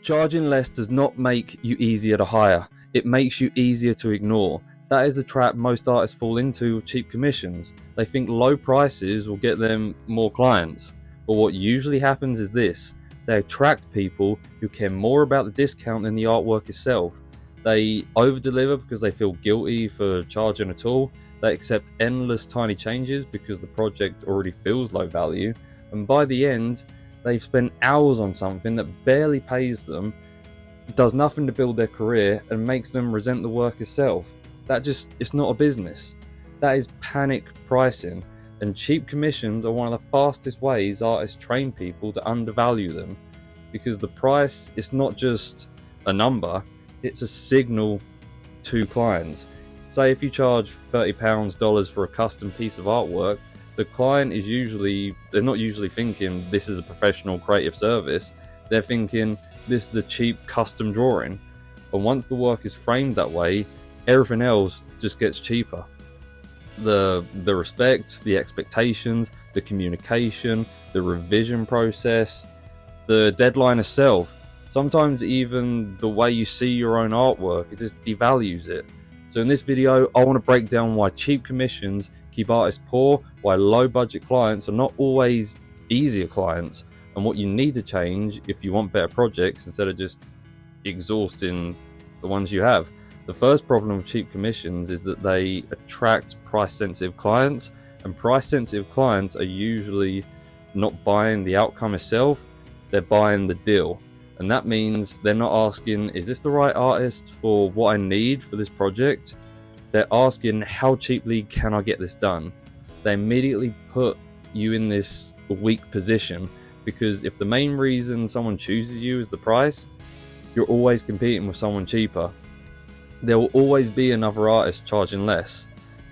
Charging less does not make you easier to hire. It makes you easier to ignore. That is a trap most artists fall into with cheap commissions. They think low prices will get them more clients. But what usually happens is this: they attract people who care more about the discount than the artwork itself. They over-deliver because they feel guilty for charging at all. They accept endless tiny changes because the project already feels low value. And by the end, they've spent hours on something that barely pays them, does nothing to build their career, and makes them resent the work itself. It's not a business. That is panic pricing. And cheap commissions are one of the fastest ways artists train people to undervalue them, because the price is not just a number, it's a signal to clients. Say if you charge $30 for a custom piece of artwork, the client they're not usually thinking this is a professional creative service. They're thinking this is a cheap custom drawing. And once the work is framed that way, everything else just gets cheaper. The respect, the expectations, the communication, the revision process, the deadline itself. Sometimes even the way you see your own artwork, it just devalues it. So in this video, I want to break down why cheap commissions keep artists poor, why low budget clients are not always easier clients, and what you need to change if you want better projects instead of just exhausting the ones you have. The first problem with cheap commissions is that they attract price-sensitive clients, and price-sensitive clients are usually not buying the outcome itself, they're buying the deal. And that means they're not asking, is this the right artist for what I need for this project? They're asking, how cheaply can I get this done? They immediately put you in this weak position, because if the main reason someone chooses you is the price, you're always competing with someone cheaper. There will always be another artist charging less.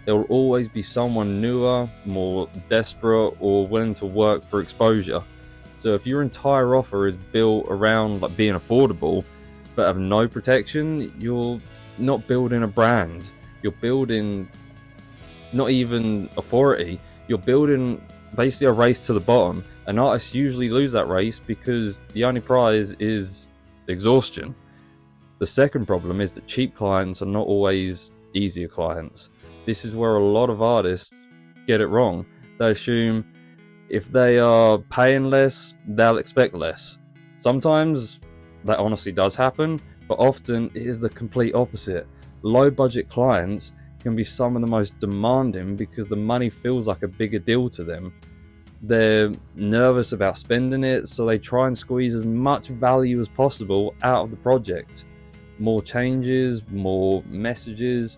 There will always be someone newer, more desperate, or willing to work for exposure. So if your entire offer is built around being affordable but have no protection, you're not building a brand. You're building not even authority. You're building basically a race to the bottom. And artists usually lose that race because the only prize is exhaustion. The second problem is that cheap clients are not always easier clients. This is where a lot of artists get it wrong. They assume if they are paying less, they'll expect less. Sometimes that honestly does happen, but often it is the complete opposite. Low budget clients can be some of the most demanding because the money feels like a bigger deal to them. They're nervous about spending it, so they try and squeeze as much value as possible out of the project. More changes, more messages,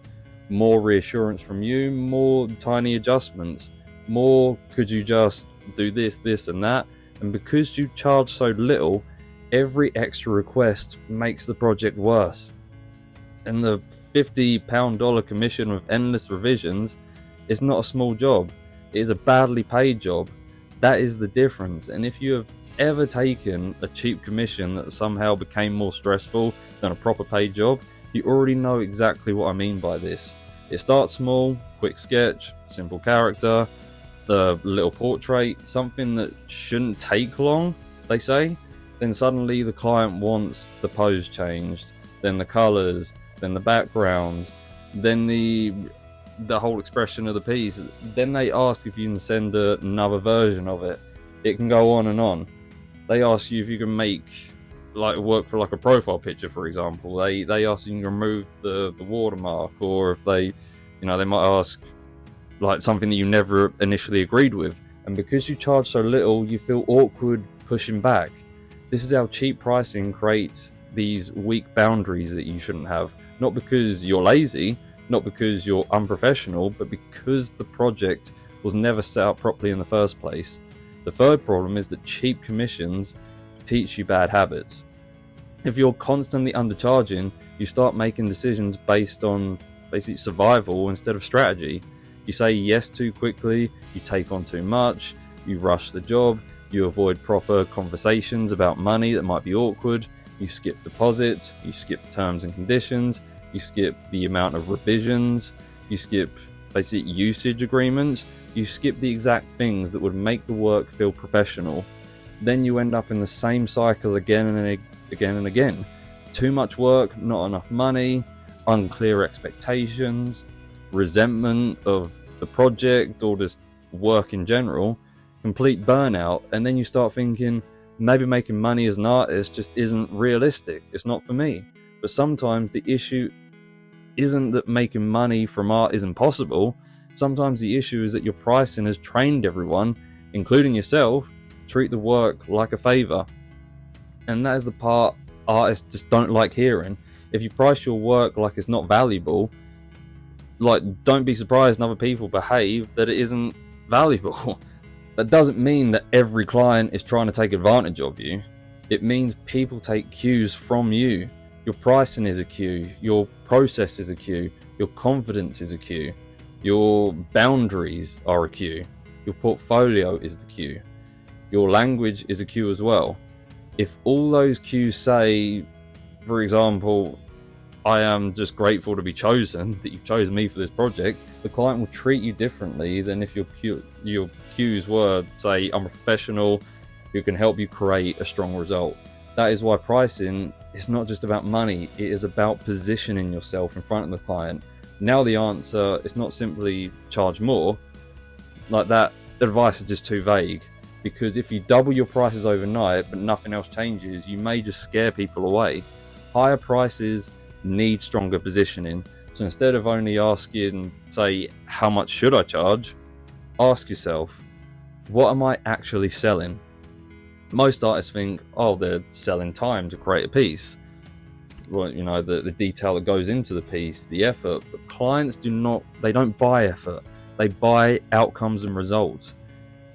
more reassurance from you, more tiny adjustments, more could you just do this and that. And because you charge so little, every extra request makes the project worse. And the £50 commission with endless revisions is not a small job, it is a badly paid job. That is the difference. And if you have ever taken a cheap commission that somehow became more stressful than a proper paid job, you already know exactly what I mean by this. It starts small, quick sketch, simple character, a little portrait, something that shouldn't take long, they say. Then suddenly the client wants the pose changed, then the colors, then the backgrounds, then the whole expression of the piece. Then they ask if you can send another version of it. It can go on and on. They ask you if you can make work for a profile picture, for example. They ask you to remove the watermark, or if they might ask something that you never initially agreed with. And because you charge so little, you feel awkward pushing back. This is how cheap pricing creates these weak boundaries that you shouldn't have. Not because you're lazy, not because you're unprofessional, but because the project was never set up properly in the first place. The third problem is that cheap commissions teach you bad habits. If you're constantly undercharging, you start making decisions based on basically survival instead of strategy. You say yes too quickly, you take on too much, you rush the job, you avoid proper conversations about money that might be awkward, you skip deposits, you skip terms and conditions, you skip the amount of revisions, you skip basic usage agreements, you skip the exact things that would make the work feel professional. Then you end up in the same cycle again and again and again. Too much work, not enough money, unclear expectations, resentment of the project or just work in general, complete burnout. And then you start thinking, maybe making money as an artist just isn't realistic. It's not for me. But sometimes the issue isn't that making money from art isn't possible. Sometimes the issue is that your pricing has trained everyone, including yourself, treat the work like a favor. And that is the part artists just don't like hearing. If you price your work like it's not valuable, like, don't be surprised when other people behave that it isn't valuable. That doesn't mean that every client is trying to take advantage of you. It means people take cues from you. Your pricing is a cue, your process is a cue, your confidence is a cue, your boundaries are a cue, your portfolio is the cue, your language is a cue as well. If all those cues say, for example, I am just grateful to be chosen, that you've chosen me for this project, the client will treat you differently than if your cues were, say, I'm a professional who can help you create a strong result. That is why pricing is not just about money, it is about positioning yourself in front of the client. Now the answer is not simply charge more. Like, that advice is just too vague, because if you double your prices overnight but nothing else changes, you may just scare people away. Higher prices need stronger positioning. So instead of only asking, say, how much should I charge, ask yourself, what am I actually selling? Most artists think, oh, they're selling time to create a piece. Well, you know, the detail that goes into the piece, the effort. But clients they don't buy effort. They buy outcomes and results.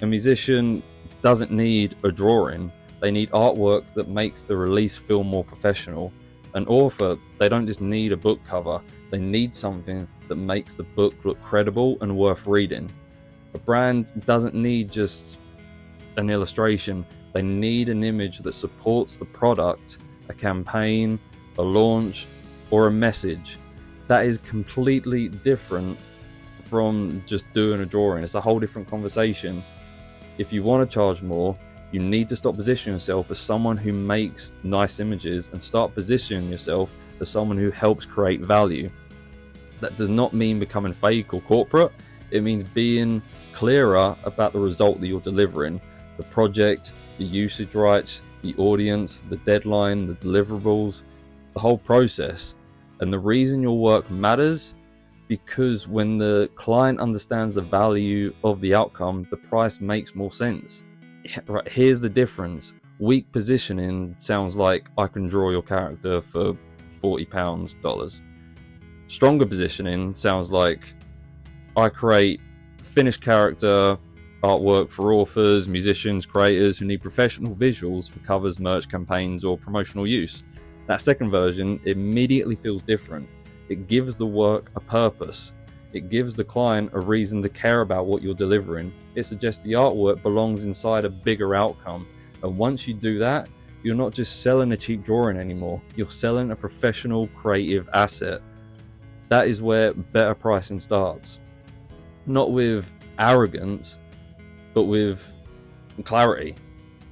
A musician doesn't need a drawing. They need artwork that makes the release feel more professional. An author, they don't just need a book cover. They need something that makes the book look credible and worth reading. A brand doesn't need just an illustration. They need an image that supports the product, a campaign, a launch, or a message. That is completely different from just doing a drawing. It's a whole different conversation. If you want to charge more, you need to stop positioning yourself as someone who makes nice images and start positioning yourself as someone who helps create value. That does not mean becoming fake or corporate. It means being clearer about the result that you're delivering, the project, the usage rights, the audience, the deadline, the deliverables, the whole process. And the reason your work matters, because when the client understands the value of the outcome, the price makes more sense. Right, here's the difference. Weak positioning sounds like, I can draw your character for £40. Stronger positioning sounds like, I create finished character artwork for authors, musicians, creators who need professional visuals for covers, merch campaigns, or promotional use. That second version immediately feels different. It gives the work a purpose. It gives the client a reason to care about what you're delivering. It suggests the artwork belongs inside a bigger outcome. And once you do that, you're not just selling a cheap drawing anymore. You're selling a professional creative asset. That is where better pricing starts. Not with arrogance, but with clarity.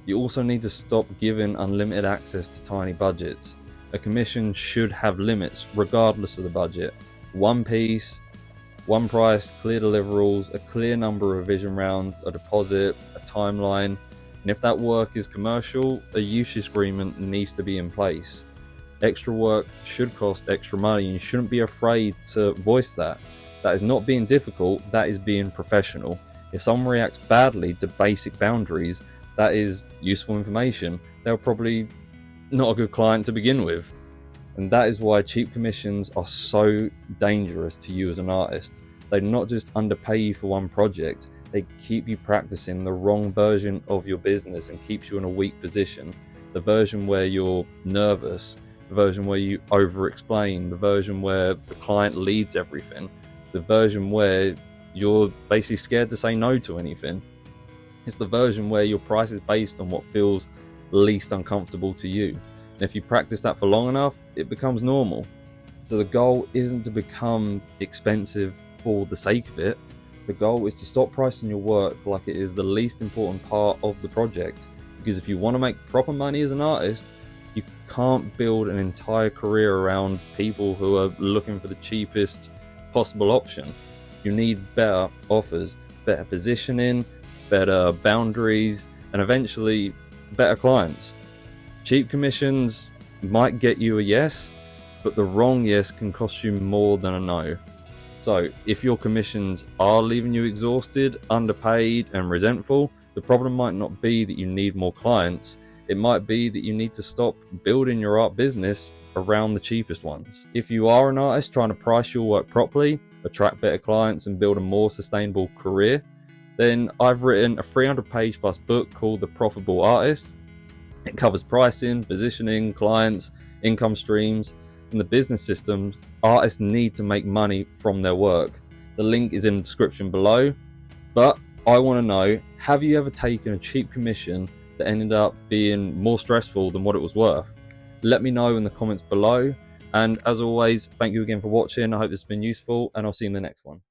You also need to stop giving unlimited access to tiny budgets. A commission should have limits regardless of the budget. One piece, one price, clear deliverables, a clear number of revision rounds, a deposit, a timeline. And if that work is commercial, a usage agreement needs to be in place. Extra work should cost extra money, and you shouldn't be afraid to voice that. That is not being difficult, that is being professional. If someone reacts badly to basic boundaries, that is useful information. They're probably not a good client to begin with. And that is why cheap commissions are so dangerous to you as an artist. They not just underpay you for one project, they keep you practicing the wrong version of your business and keeps you in a weak position. The version where you're nervous, the version where you over-explain, the version where the client leads everything, the version where you're basically scared to say no to anything. It's the version where your price is based on what feels least uncomfortable to you. And if you practice that for long enough, it becomes normal. So the goal isn't to become expensive for the sake of it. The goal is to stop pricing your work like it is the least important part of the project. Because if you want to make proper money as an artist, You can't build an entire career around people who are looking for the cheapest possible option. You need better offers, better positioning, better boundaries, and eventually better clients. Cheap commissions might get you a yes, but the wrong yes can cost you more than a no. So if your commissions are leaving you exhausted, underpaid, and resentful, the problem might not be that you need more clients. It might be that you need to stop building your art business around the cheapest ones. If you are an artist trying to price your work properly, attract better clients, and build a more sustainable career, then I've written a 300-page plus book called The Profitable Artist. It covers pricing, positioning, clients, income streams, and the business systems artists need to make money from their work. The link is in the description below. But I want to know, have you ever taken a cheap commission that ended up being more stressful than what it was worth? Let me know in the comments below. And as always, thank you again for watching. I hope this has been useful, and I'll see you in the next one.